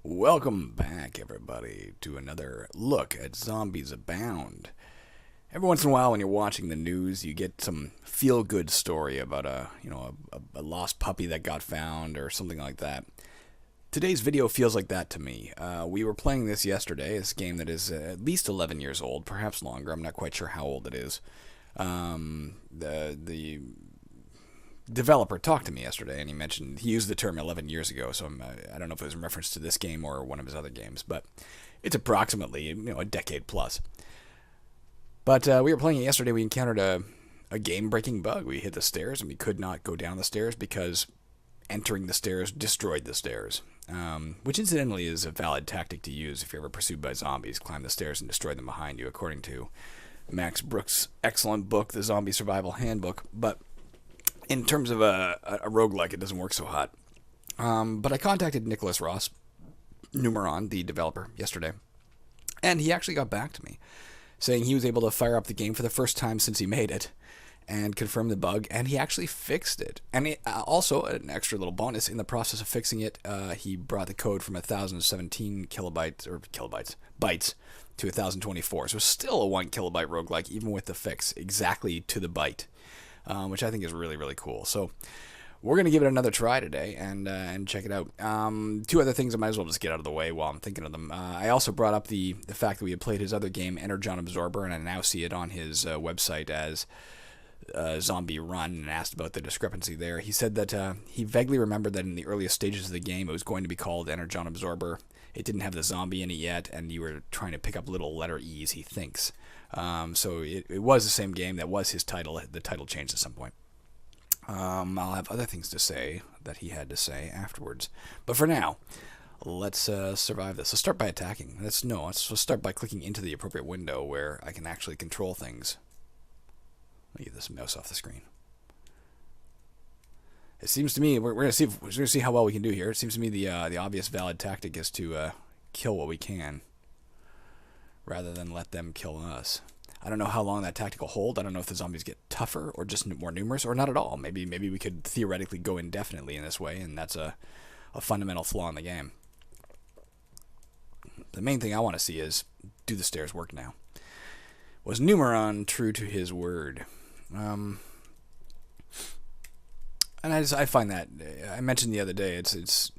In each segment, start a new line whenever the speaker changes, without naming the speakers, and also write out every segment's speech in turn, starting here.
Welcome back, everybody, to another look at Zombies Abound. Every once in a while, when you're watching the news, you get some feel-good story about a lost puppy that got found or something like that. Today's video feels like that to me. We were playing this yesterday. It's a game that is at least 11 years old, perhaps longer. I'm not quite sure how old it is. The developer talked to me yesterday, and he used the term 11 years ago. So I don't know if it was in reference to this game or one of his other games, but it's approximately a decade plus. But we were playing it yesterday. We encountered a game-breaking bug. We hit the stairs, and we could not go down the stairs because entering the stairs destroyed the stairs. Which incidentally is a valid tactic to use if you're ever pursued by zombies. Climb the stairs and destroy them behind you, according to Max Brooks' excellent book, The Zombie Survival Handbook. But in terms of a roguelike, it doesn't work so hot. But I contacted Nicholas Ross, Numeron, the developer, yesterday, and he actually got back to me, saying he was able to fire up the game for the first time since he made it, and confirm the bug, and he actually fixed it. And also, an extra little bonus, in the process of fixing it, he brought the code from 1017 bytes to 1024. So still a 1 kilobyte roguelike, even with the fix, exactly to the byte. Which I think is really, really cool. So we're going to give it another try today and check it out. Two other things I might as well just get out of the way while I'm thinking of them. I also brought up the fact that we had played his other game, Energon Absorber, and I now see it on his website as Zombie Run, and asked about the discrepancy there. He said that he vaguely remembered that in the earliest stages of the game it was going to be called Energon Absorber. It didn't have the zombie in it yet, and you were trying to pick up little letter E's, he thinks. So it was the same game. That was his title. The title changed at some point. I'll have other things to say that he had to say afterwards. But for now, let's survive this. Let's start by attacking. Let's start by clicking into the appropriate window where I can actually control things. Let me get this mouse off the screen. It seems to me we're going to see how well we can do here. It seems to me the obvious valid tactic is to kill what we can, rather than let them kill us. I don't know how long that tactic will hold. I don't know if the zombies get tougher or just more numerous or not at all. Maybe we could theoretically go indefinitely in this way, and that's a fundamental flaw in the game. The main thing I want to see is, do the stairs work now? Was Numeron true to his word? And I find that, I mentioned the other day, it's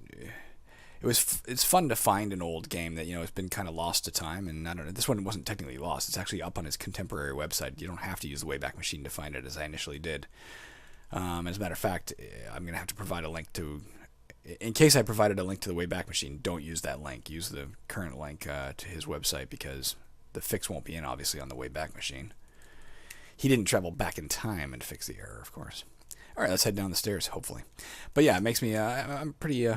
fun to find an old game that has been kind of lost to time, and I don't know, this one wasn't technically lost. It's actually up on his contemporary website. You don't have to use the Wayback Machine to find it, as I initially did. As a matter of fact, I'm going to have to provide a link to, in case I provided a link to the Wayback Machine, don't use that link. Use the current link to his website, because the fix won't be in, obviously, on the Wayback Machine. He didn't travel back in time and fix the error, of course. All right, let's head down the stairs, hopefully. But yeah, it makes me, I'm pretty,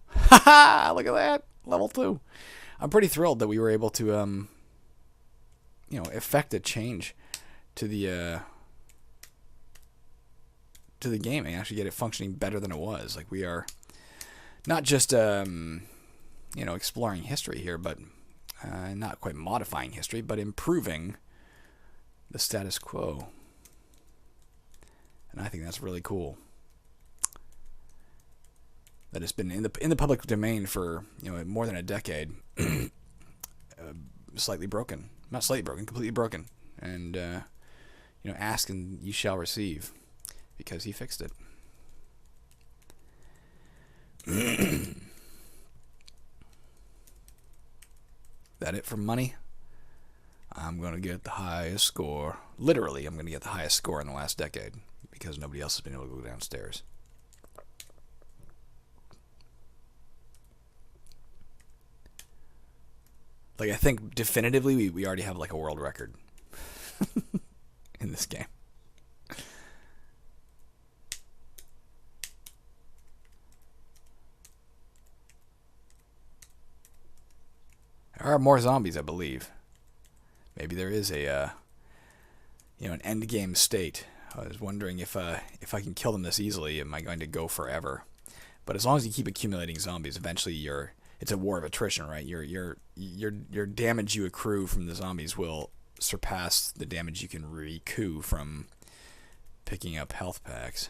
haha, look at that, level 2. I'm pretty thrilled that we were able to, effect a change to the game and actually get it functioning better than it was. Like, we are not just, exploring history here, but not quite modifying history, but improving the status quo. And I think that's really cool. That has been in the public domain for more than a decade. Slightly broken, not slightly broken, completely broken. And ask and you shall receive, because he fixed it. That it for money? I'm going to get the highest score. Literally, I'm going to get the highest score in the last decade, because nobody else has been able to go downstairs. Like, I think definitively we already have like a world record in this game. There are more zombies, I believe. Maybe there is a an end game state. I was wondering if I can kill them this easily, am I going to go forever? But as long as you keep accumulating zombies, eventually it's a war of attrition, right? Your damage you accrue from the zombies will surpass the damage you can recoup from picking up health packs.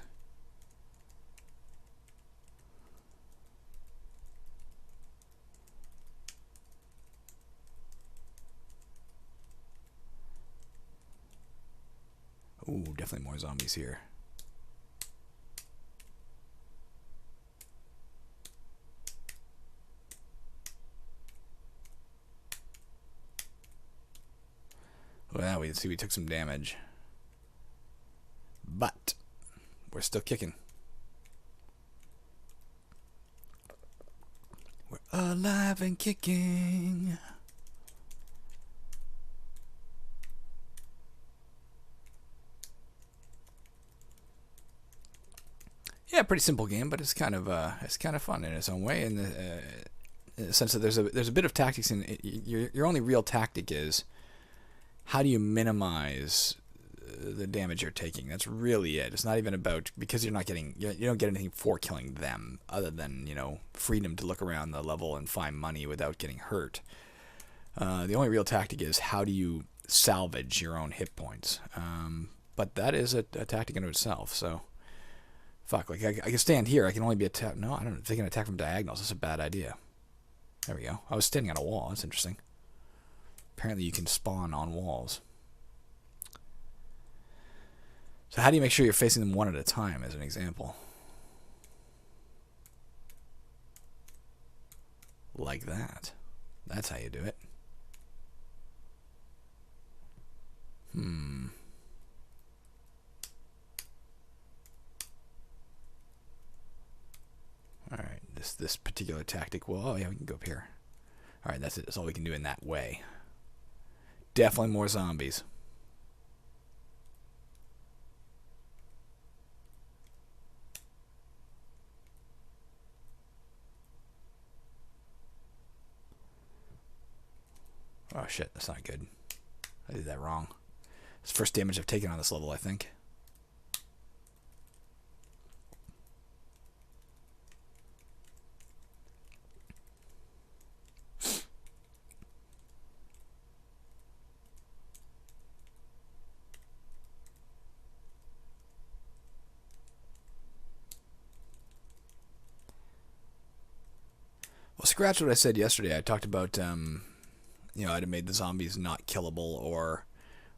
Ooh, definitely more zombies here. Well, we took some damage. But we're still kicking. We're alive and kicking. Yeah, pretty simple game, but it's kind of fun in its own way. In the sense that there's a bit of tactics in it. Your only real tactic is how do you minimize the damage you're taking. That's really it. It's not even about, because you don't get anything for killing them other than, freedom to look around the level and find money without getting hurt. The only real tactic is how do you salvage your own hit points. But that is a tactic in itself. So fuck, like I can stand here. I can only be attacked. No, I don't know. If they can attack from diagonals, that's a bad idea. There we go. I was standing on a wall. That's interesting. Apparently you can spawn on walls. So how do you make sure you're facing them one at a time, as an example? Like that. That's how you do it. Alright, this particular tactic will... Oh, yeah, we can go up here. Alright, that's it. That's all we can do in that way. Definitely more zombies. Oh shit, that's not good. I did that wrong. It's the first damage I've taken on this level, I think. Well, scratch what I said yesterday. I talked about, I'd have made the zombies not killable,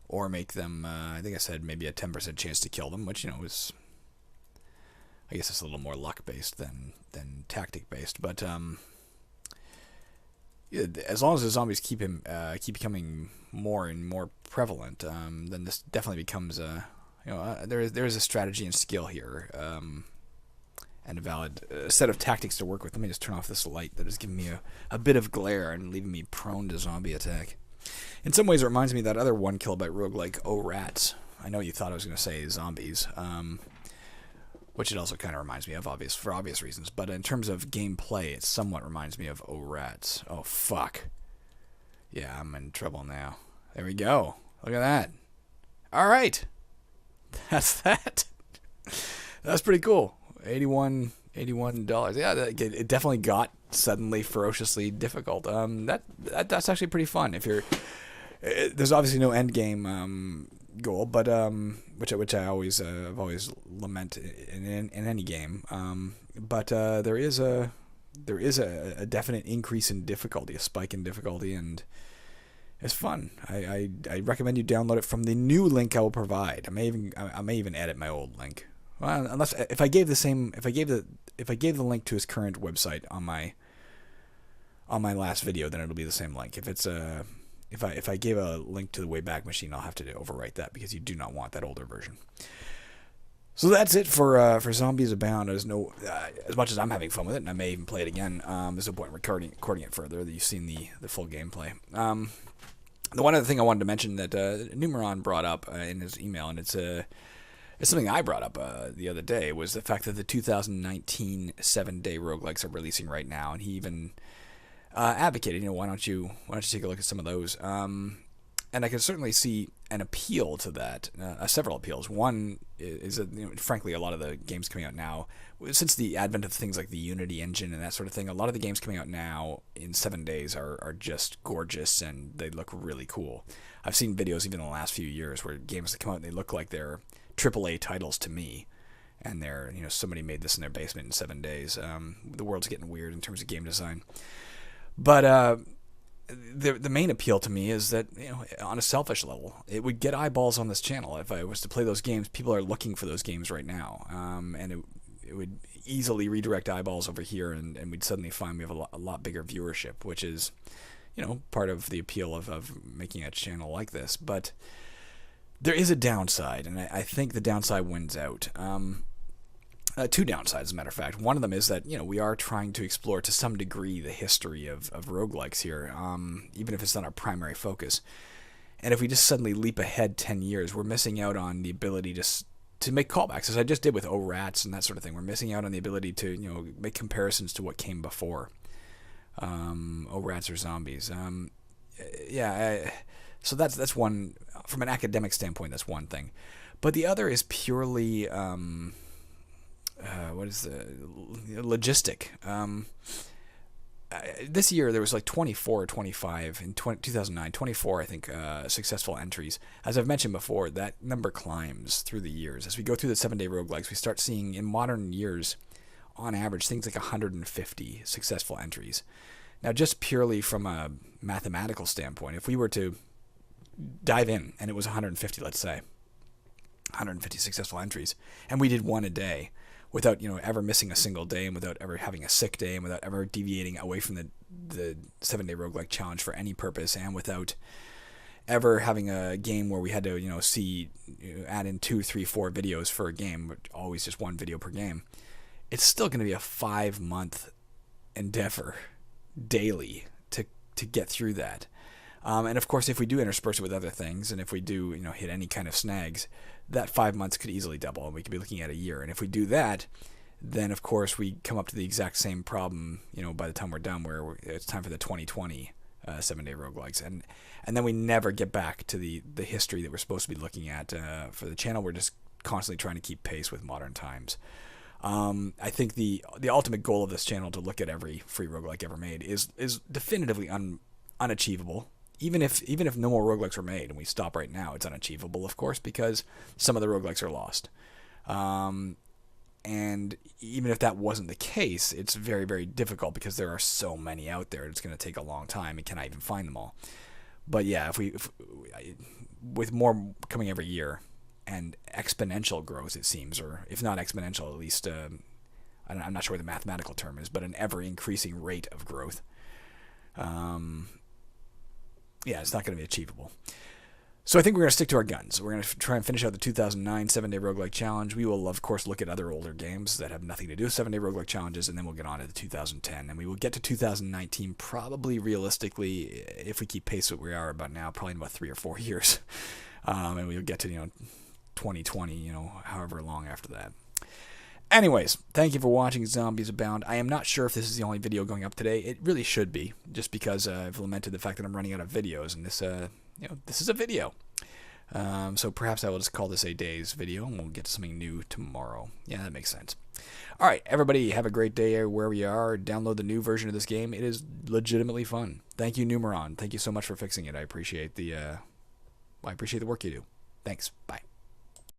or make them, I think I said maybe a 10% chance to kill them, which, is, I guess it's a little more luck-based than tactic-based. But as long as the zombies keep becoming more and more prevalent, then this definitely becomes there is a strategy and skill here, and a valid set of tactics to work with. Let me just turn off this light that is giving me a bit of glare and leaving me prone to zombie attack. In some ways, it reminds me of that other 1 kilobyte roguelike, Oh Rats. I know you thought I was going to say zombies, which it also kind of reminds me of, for obvious reasons. But in terms of gameplay, it somewhat reminds me of Oh Rats. Oh, fuck. Yeah, I'm in trouble now. There we go. Look at that. All right. That's that. That's pretty cool. $81. Yeah, it definitely got suddenly ferociously difficult. That's actually pretty fun. If you're, there's obviously no end game goal, but which I always lament in any game. But there is a definite increase in difficulty, a spike in difficulty, and it's fun. I recommend you download it from the new link I will provide. I may even edit my old link. Well, unless if I gave the link to his current website on my last video, then it'll be the same link. If I gave a link to the Wayback Machine, I'll have to overwrite that because you do not want that older version. So that's it for Zombies Abound. There's no as much as I'm having fun with it, and I may even play it again. There's no point in recording it further. You've seen the full gameplay. The one other thing I wanted to mention that Numeron brought up in his email, and it's something I brought up the other day, was the fact that the 2019 7-day roguelikes are releasing right now, and he even advocated, why don't you take a look at some of those? And I can certainly see an appeal to that, several appeals. One is that, frankly, a lot of the games coming out now, since the advent of things like the Unity engine and that sort of thing, a lot of the games coming out now in 7 days are just gorgeous, and they look really cool. I've seen videos even in the last few years where games that come out and they look like they're AAA titles to me, and they're, somebody made this in their basement in 7 days. The world's getting weird in terms of game design. But the main appeal to me is that, on a selfish level, it would get eyeballs on this channel. If I was to play those games, people are looking for those games right now, and it would easily redirect eyeballs over here, and we'd suddenly find we have a lot bigger viewership, which is, part of the appeal of making a channel like this. But there is a downside, and I think the downside wins out. Two downsides, as a matter of fact. One of them is that, we are trying to explore to some degree the history of roguelikes here, even if it's not our primary focus. And if we just suddenly leap ahead 10 years, we're missing out on the ability to make callbacks, as I just did with ORATs and that sort of thing. We're missing out on the ability to, make comparisons to what came before. ORATs or zombies. So that's one, from an academic standpoint, that's one thing. But the other is purely... what is the logistic? This year there was like 24 or 25 in 2009, 24 I think successful entries. As I've mentioned before, that number climbs through the years. As we go through the 7-day roguelikes, we start seeing in modern years, on average, things like 150 successful entries. Now, just purely from a mathematical standpoint, if we were to dive in and it was 150, let's say, 150 successful entries, and we did one a day, without ever missing a single day, and without ever having a sick day, and without ever deviating away from the 7-day roguelike challenge for any purpose, and without ever having a game where we had to add in 2, 3, 4 videos for a game, but always just one video per game, it's still going to be a 5-month endeavor daily to get through that. And of course, if we do intersperse it with other things, and if we do hit any kind of snags, that 5 months could easily double, and we could be looking at a year. And if we do that, then of course we come up to the exact same problem, by the time we're done, where it's time for the 2020 7-day roguelikes, and then we never get back to the history that we're supposed to be looking at for the channel. We're just constantly trying to keep pace with modern times. I think the ultimate goal of this channel, to look at every free roguelike ever made, is definitively unachievable. Even if no more roguelikes were made and we stop right now, it's unachievable, of course, because some of the roguelikes are lost. And even if that wasn't the case, it's very, very difficult because there are so many out there. It's going to take a long time, and can I even find them all? But yeah, if with more coming every year and exponential growth, it seems, or if not exponential, at least I'm not sure what the mathematical term is, but an ever-increasing rate of growth. It's not going to be achievable. So I think we're going to stick to our guns. We're going to try and finish out the 2009 7-day roguelike challenge. We will, of course, look at other older games that have nothing to do with 7-day roguelike challenges, and then we'll get on to the 2010. And we will get to 2019 probably, realistically, if we keep pace with where we are about now, probably in about 3 or 4 years. And we'll get to 2020, however long after that. Anyways, thank you for watching Zombies Abound. I am not sure if this is the only video going up today. It really should be, just because I've lamented the fact that I'm running out of videos, and this is a video. So perhaps I will just call this a day's video, and we'll get to something new tomorrow. Yeah, that makes sense. All right, everybody, have a great day where we are. Download the new version of this game. It is legitimately fun. Thank you, Numeron. Thank you so much for fixing it. I appreciate the work you do. Thanks. Bye.